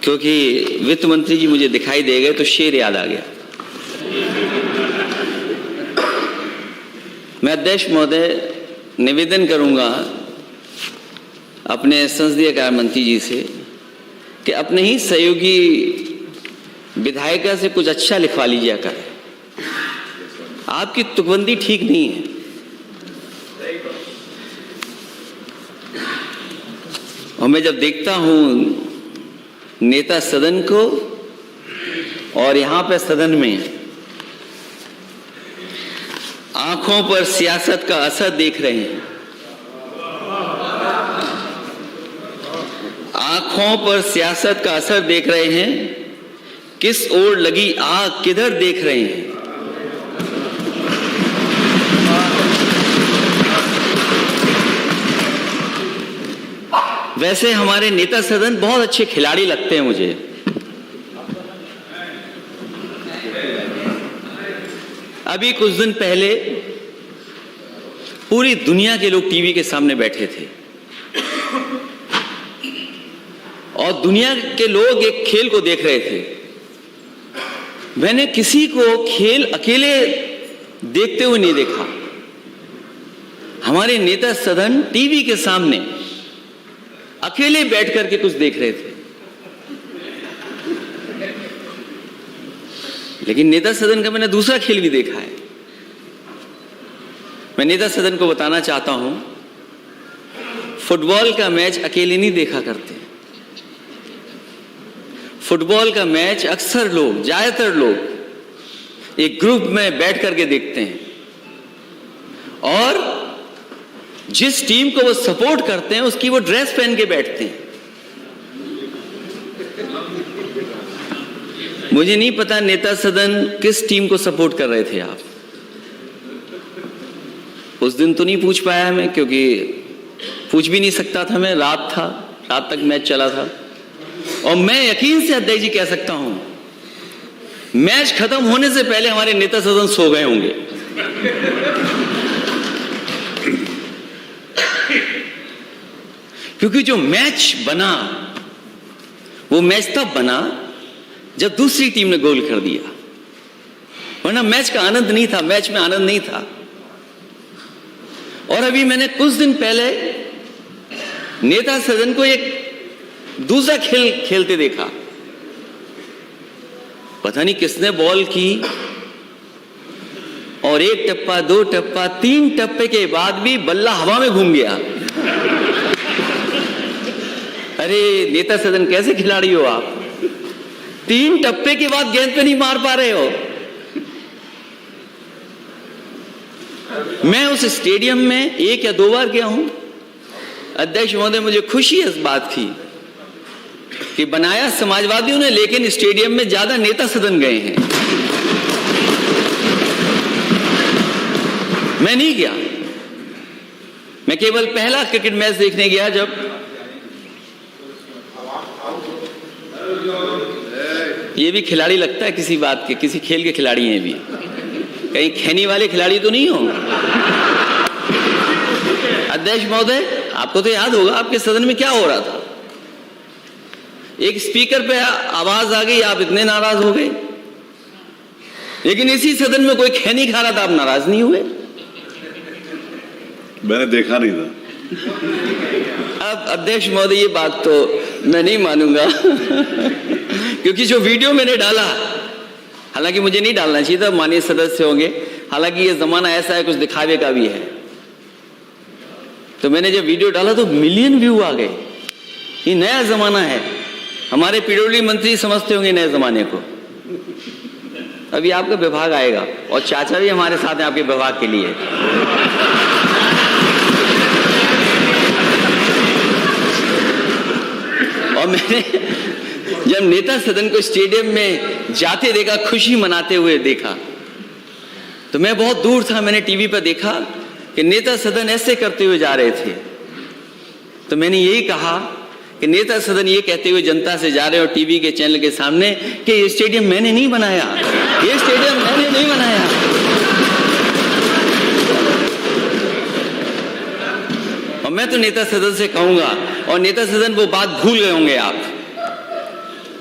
क्योंकि वित्त मंत्री जी मुझे दिखाई दे गए तो शेर याद आ गया। मैं अध्यक्ष महोदय निवेदन करूंगा अपने संसदीय कार्य मंत्री जी से कि अपने ही सहयोगी विधायिका से कुछ अच्छा लिखवा लीजिए कर। आपकी तुकबंदी ठीक नहीं है। और मैं जब देखता हूं नेता सदन को और यहां पे सदन में आंखों पर सियासत का असर देख रहे हैं, आंखों पर सियासत का असर देख रहे हैं, किस ओर लगी आग किधर देख रहे हैं। वैसे हमारे नेता सदन बहुत अच्छे खिलाड़ी लगते हैं मुझे। अभी कुछ दिन पहले पूरी दुनिया के लोग टीवी के सामने बैठे थे और दुनिया के लोग एक खेल को देख रहे थे। मैंने किसी को खेल अकेले देखते हुए नहीं देखा। हमारे नेता सदन टीवी के सामने अकेले बैठ करके कुछ देख रहे थे। लेकिन नेता सदन का मैंने दूसरा खेल भी देखा है। मैं नेता सदन को बताना चाहता हूं, फुटबॉल का मैच अकेले नहीं देखा करते। फुटबॉल का मैच अक्सर लोग, ज्यादातर लोग एक ग्रुप में बैठ करके देखते हैं और जिस टीम को वो सपोर्ट करते हैं उसकी वो ड्रेस पहन के बैठते हैं। मुझे नहीं पता नेता सदन किस टीम को सपोर्ट कर रहे थे आप। उस दिन तो नहीं पूछ पाया मैं, क्योंकि पूछ भी नहीं सकता था मैं, रात था, रात तक मैच चला था। और मैं यकीन से अध्यक्ष जी कह सकता हूं मैच खत्म होने से पहले हमारे नेता सदन सो गए होंगे। क्योंकि जो मैच बना वो मैच तब बना जब दूसरी टीम ने गोल कर दिया, वरना मैच का आनंद नहीं था, मैच में आनंद नहीं था। और अभी मैंने कुछ दिन पहले नेता सदन को एक दूसरा खेल खेलते देखा। पता नहीं किसने बॉल की और एक टप्पा, दो टप्पा, तीन टप्पे के बाद भी बल्ला हवा में घूम गया। अरे नेता सदन कैसे खिलाड़ी हो आप? तीन टप्पे के बाद गेंद पे नहीं मार पा रहे हो। मैं उस स्टेडियम में एक या दो बार गया हूं। अध्यक्ष महोदय, मुझे खुशी इस बात की कि बनाया समाजवादियों ने, लेकिन स्टेडियम में ज्यादा नेता सदन गए हैं। मैं नहीं गया। मैं केवल पहला क्रिकेट मैच देखने गया जब ये भी खिलाड़ी लगता है किसी बात के, किसी खेल के खिलाड़ी हैं भी, कहीं खैनी वाले खिलाड़ी तो नहीं हो। अध्यक्ष महोदय, आपको तो याद होगा आपके सदन में क्या हो रहा था। एक स्पीकर पे आवाज आ गई, आप इतने नाराज हो गए। लेकिन इसी सदन में कोई खैनी खा रहा था, आप नाराज नहीं हुए। मैंने देखा नहीं था। अब अध्यक्ष महोदय, ये बात तो मैं नहीं मानूंगा क्योंकि जो वीडियो मैंने डाला, हालांकि मुझे नहीं डालना चाहिए था, माननीय सदस्य होंगे, हालांकि ये जमाना ऐसा है कुछ दिखावे का भी है। तो मैंने जब वीडियो डाला तो मिलियन व्यू आ गए। ये नया जमाना है। हमारे पीडब्ल्यूडी मंत्री समझते होंगे नए जमाने को। अभी आपका विभाग आएगा और चाचा भी हमारे साथ हैं आपके विभाग के लिए। और मैंने जब नेता सदन को स्टेडियम में जाते देखा, खुशी मनाते हुए देखा, तो मैं बहुत दूर था, मैंने टीवी पर देखा कि नेता सदन ऐसे करते हुए जा रहे थे। तो मैंने यही कहा कि नेता सदन ये कहते हुए जनता से जा रहे हो टीवी के चैनल के सामने कि ये स्टेडियम मैंने नहीं बनाया, ये स्टेडियम मैंने नहीं बनाया। और मैं तो नेता सदन से कहूंगा, और नेता सदन वो बात भूल गए होंगे आप,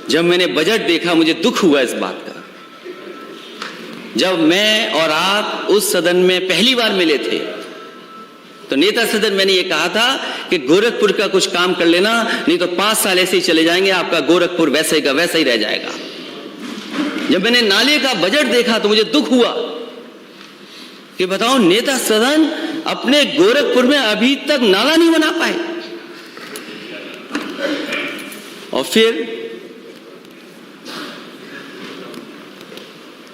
जब मैंने बजट देखा मुझे दुख हुआ इस बात का। जब मैं और आप उस सदन में पहली बार मिले थे तो नेता सदन मैंने ये कहा था कि गोरखपुर का कुछ काम कर लेना, नहीं तो 5 साल ऐसे ही चले जाएंगे, आपका गोरखपुर वैसे का वैसा ही रह जाएगा। जब मैंने नाले का बजट देखा तो मुझे दुख हुआ कि बताओ नेता सदन अपने गोरखपुर में अभी तक नाला नहीं बना पाए, और फिर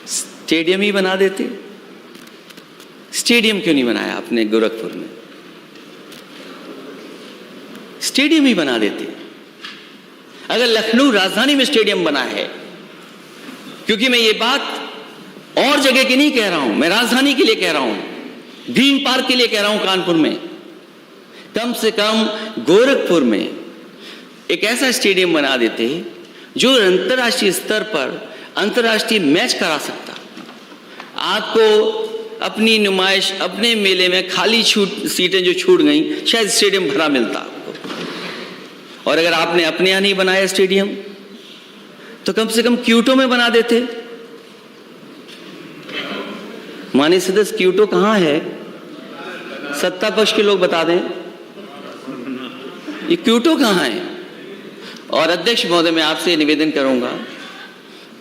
स्टेडियम ही बना देते। स्टेडियम क्यों नहीं बनाया आपने गोरखपुर में? स्टेडियम ही बना देते। अगर लखनऊ राजधानी में स्टेडियम बना है, क्योंकि मैं ये बात और जगह की नहीं कह रहा हूं, मैं राजधानी के लिए कह रहा हूं, ग्रीन पार्क के लिए कह रहा हूं, कानपुर में कम से कम गोरखपुर में एक ऐसा स्टेडियम बना देते जो अंतर्राष्ट्रीय स्तर पर अंतर्राष्ट्रीय मैच करा सकता। आपको अपनी नुमाइश, अपने मेले में खाली सीटें जो छूट गई, शायद स्टेडियम भरा मिलता आपको। और अगर आपने अपने यहां नहीं बनाया स्टेडियम तो कम से कम क्यूटो में बना देते। माननीय सदस्य, क्यूटो कहां है? सत्ता पक्ष के लोग बता दें, ये क्यूटो कहां है? और अध्यक्ष महोदय, मैं आपसे निवेदन करूंगा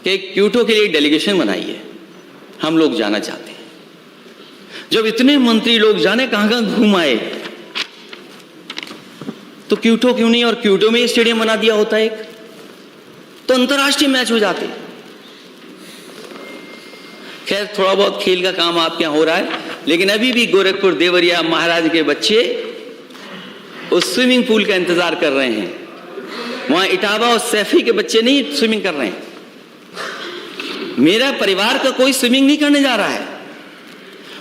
कि क्यूटो के लिए डेलीगेशन बनाइए, हम लोग जाना चाहते हैं। जब इतने मंत्री लोग जाने कहां कहां घूम आए, तो क्यूटो क्यों नहीं? और क्यूटो में स्टेडियम बना दिया होता एक, तो अंतर्राष्ट्रीय मैच हो जाते। खैर, थोड़ा बहुत खेल का काम आपके यहां हो रहा है, लेकिन अभी भी गोरखपुर देवरिया महाराज के बच्चे उस स्विमिंग पूल का इंतजार कर रहे हैं। वहां इटावा और सैफी के बच्चे नहीं स्विमिंग कर रहे हैं। मेरा परिवार का कोई स्विमिंग नहीं करने जा रहा है।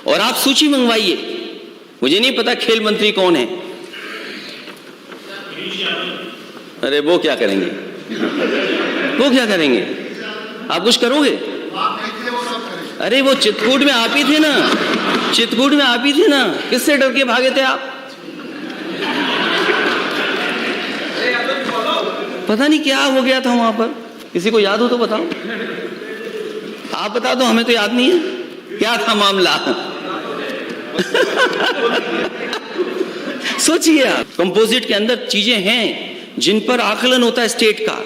और आप सूची मंगवाइए, मुझे नहीं पता खेल मंत्री कौन है। अरे वो क्या करेंगे? वो क्या करेंगे? आप कुछ करोगे? अरे वो चित्रकूट में आप ही थे ना, चित्रकूट में आप ही थे ना, किससे डर के भागे थे आप? पता नहीं क्या हो गया था वहां पर, किसी को याद हो तो बताओ। आप बता दो, हमें तो याद नहीं है क्या था मामला। सोचिए आप, कंपोजिट के अंदर चीजें हैं जिन पर आकलन होता है स्टेट का।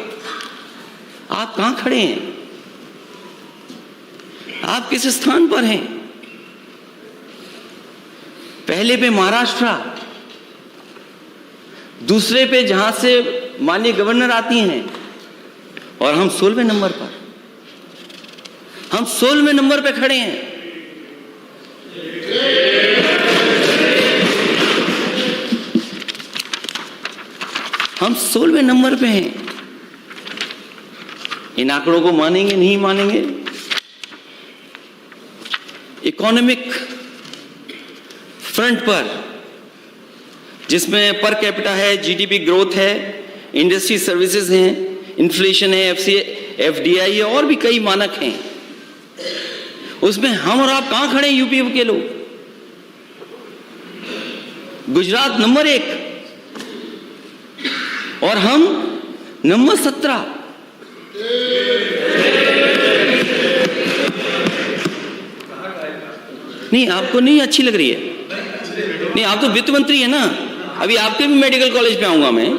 आप कहां खड़े हैं? आप किस स्थान पर हैं? पहले पे महाराष्ट्र, दूसरे पे जहां से माननीय गवर्नर आती हैं, और हम 16वें नंबर पर, हम 16वें नंबर पे खड़े हैं। हम 16वें नंबर पे हैं। इन आंकड़ों को मानेंगे नहीं मानेंगे? इकोनॉमिक फ्रंट पर, जिसमें पर कैपिटा है, जीडीपी ग्रोथ है, इंडस्ट्री सर्विसेज हैं, इन्फ्लेशन है, एफडीआई है, और भी कई मानक हैं, उसमें हम और आप कहां खड़े हैं? यूपी के लोग। गुजरात नंबर 1 और हम नंबर 17। नहीं, आपको नहीं अच्छी लग रही है? नहीं, आप तो वित्त मंत्री है ना। अभी आपके भी मेडिकल कॉलेज पे आऊंगा मैं।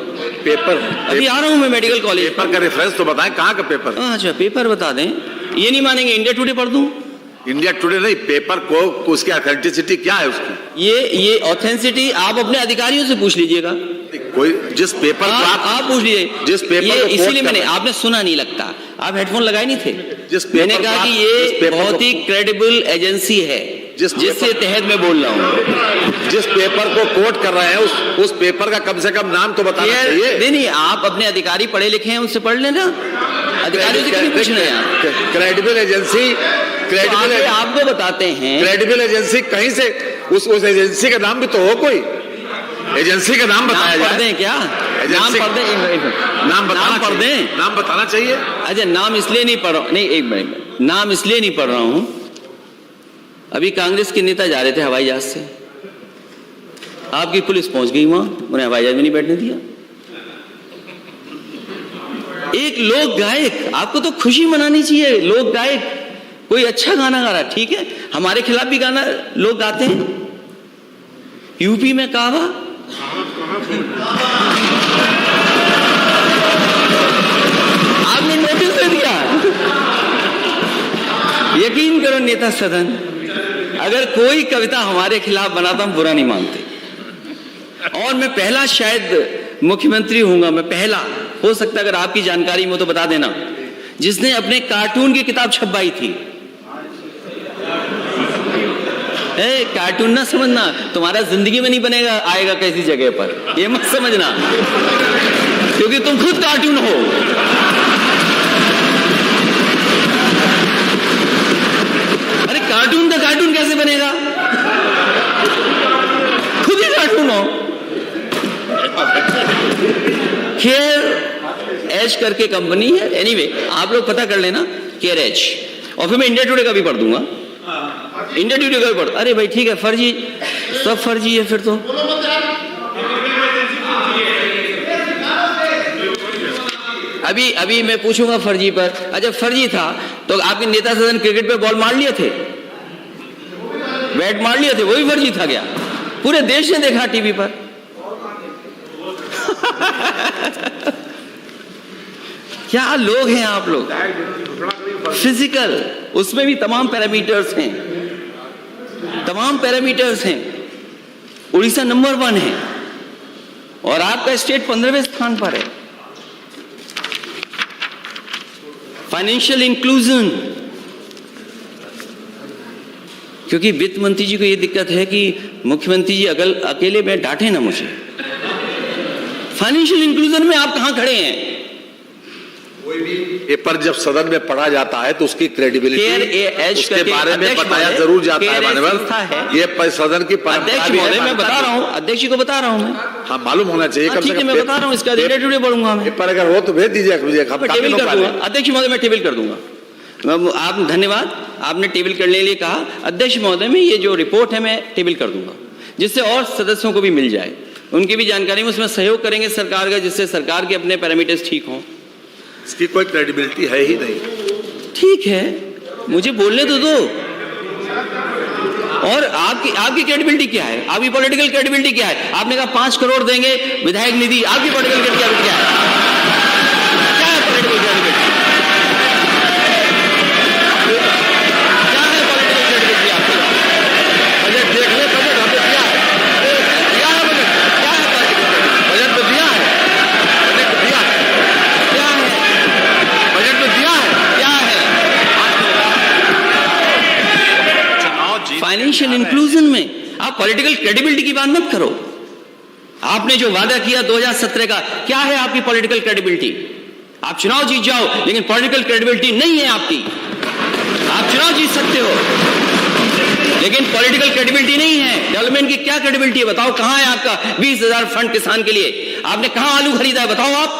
पेपर अभी आ रहा हूं मैं मेडिकल कॉलेज। पेपर का रेफरेंस तो बताएं, कहाँ का पेपर? अच्छा, पेपर बता दें। ये नहीं मानेंगे, इंडिया टुडे पढ़ दूं? इंडिया टुडे नहीं, पेपर को उसकी ऑथेंटिसिटी क्या है उसकी? ये ऑथेंटिसिटी आप अपने अधिकारियों से पूछ लीजिएगा। कोई जिस पेपर को आप पूछ लीजिए, जिस पेपर को इसीलिए मैंने, आपने सुना नहीं लगता, आप हेडफोन लगाए नहीं थे। मैंने कहा कि ये बहुत ही क्रेडिबल एजेंसी है, जिसके तहत मैं बोल रहा हूँ। जिस पेपर को कोट कर रहे हैं उस पेपर का कम से कम नाम तो बताना चाहिए। नहीं, आप अपने अधिकारी पढ़े लिखे हैं, उनसे पढ़ लेना। अधिकारियों से क्यों पूछ रहे हैं आप? क्रेडिबल एजेंसी, आपको बताते हैं। क्रेडिबल एजेंसी कहीं से, उस एजेंसी का नाम भी तो हो, कोई एजेंसी का नाम बताया जाए। पढ़ दें क्या? नाम पढ़ दें, नाम बताना चाहिए। अच्छा, नाम इसलिए नहीं पढ़ रहा, नहीं एक मिनट, नाम इसलिए नहीं पढ़ रहा हूं, अभी कांग्रेस के नेता जा रहे थे हवाई जहाज से, आपकी पुलिस पहुंच गई वहां, उन्हें हवाई जहाज में नहीं बैठने दिया। एक लोक गायक, आपको तो खुशी मनानी चाहिए। लोक गायक कोई अच्छा गाना गा रहा है, ठीक है, हमारे खिलाफ भी गाना लोग गाते हैं। यूपी में कावा, आपने नोटिस दे दिया। यकीन करो नेता सदन, अगर कोई कविता हमारे खिलाफ बनाता हम बुरा नहीं मानते। और मैं पहला शायद मुख्यमंत्री हूंगा, मैं पहला, हो सकता है अगर आपकी जानकारी में तो बता देना, जिसने अपने कार्टून की किताब छपवाई थी। कार्टून ना समझना, तुम्हारा जिंदगी में नहीं बनेगा, आएगा कैसी जगह पर, ये मत समझना, क्योंकि तुम खुद कार्टून हो। अरे कार्टून का कार्टून कैसे बनेगा, खुद ही कार्टून हो। केयर एज करके कंपनी है, एनीवे आप लोग पता कर लेना केयर एज, और फिर मैं इंडिया टुडे का भी पढ़ दूंगा, इंडिया टुडे का भी पढ़। अरे भाई ठीक है, फर्जी, सब फर्जी है फिर तो। अभी मैं पूछूंगा फर्जी पर। अच्छा फर्जी था तो आपके नेता सदन क्रिकेट पे बॉल मार लिए थे, बैट मार लिए थे, वही फर्जी था क्या? पूरे देश ने देखा टीवी पर। क्या लोग हैं आप लोग। फिजिकल, उसमें भी तमाम पैरामीटर्स हैं, तमाम पैरामीटर्स हैं। उड़ीसा नंबर 1 है और आपका स्टेट 15वें स्थान पर है। फाइनेंशियल इंक्लूजन, क्योंकि वित्त मंत्री जी को यह दिक्कत है कि मुख्यमंत्री जी अकेले में डांटे ना मुझे। फाइनेंशियल इंक्लूजन में आप कहां खड़े हैं? पेपर जब सदन में पढ़ा जाता है तो उसकी क्रेडिबिलिटी उसके बारे में बताया जरूर जाता है। मानव ये सदन की अध्यक्ष महोदय मैं बता रहा हूँ, अध्यक्ष जी को बता रहा हूँ मैं। हाँ मालूम होना चाहिए। ठीक है मैं बता रहा हूँ, इसका इंडिया टुडे पढ़ूंगा मैं। पेपर अगर हो तो भेज दीजिए मुझे, टेबल कर दूंगा अध्यक्ष महोदय, मैं टेबल कर दूंगा। आप धन्यवाद, आपने टेबल करने के लिए कहा। अध्यक्ष महोदय में ये जो रिपोर्ट है मैं टेबल कर दूंगा, जिससे और सदस्यों को भी मिल जाए, उनकी भी जानकारी में उसमें सहयोग करेंगे सरकार का, जिससे सरकार के अपने पैरामीटर्स ठीक हों। इसकी कोई क्रेडिबिलिटी है ही नहीं। ठीक है, मुझे बोलने तो दो। और आपकी क्रेडिबिलिटी क्या है? आपकी पॉलिटिकल क्रेडिबिलिटी क्या है? आपने कहा 5 करोड़ देंगे विधायक निधि, आपकी पॉलिटिकल क्रेडिबिलिटी क्या है? क्या है पॉलिटिकल क्रेडिबिलिटी? क्या है पॉलिटिकल क्रेडिबिलिटी आपकी? बजट देख ले, बजट हमने दिया है, दिया है बजट, क्या है पॉलिटिकल? बजट तो दिया है, बजट तो दिया है, क्या है बजट तो दिया है, क्या है? फाइनेंशियल इंक्लूजन में आप पॉलिटिकल क्रेडिबिलिटी की बात मत करो। आपने जो वादा किया 2017 का, क्या है आपकी पॉलिटिकल क्रेडिबिलिटी? आप चुनाव जीत जाओ लेकिन पॉलिटिकल क्रेडिबिलिटी नहीं है आपकी। आप चुनाव जीत सकते हो लेकिन पॉलिटिकल क्रेडिबिलिटी नहीं है। डेवलपमेंट की क्या क्रेडिबिलिटी है बताओ? कहां है आपका 20,000 फंड किसान के लिए? आपने कहां आलू खरीदा है बताओ आप?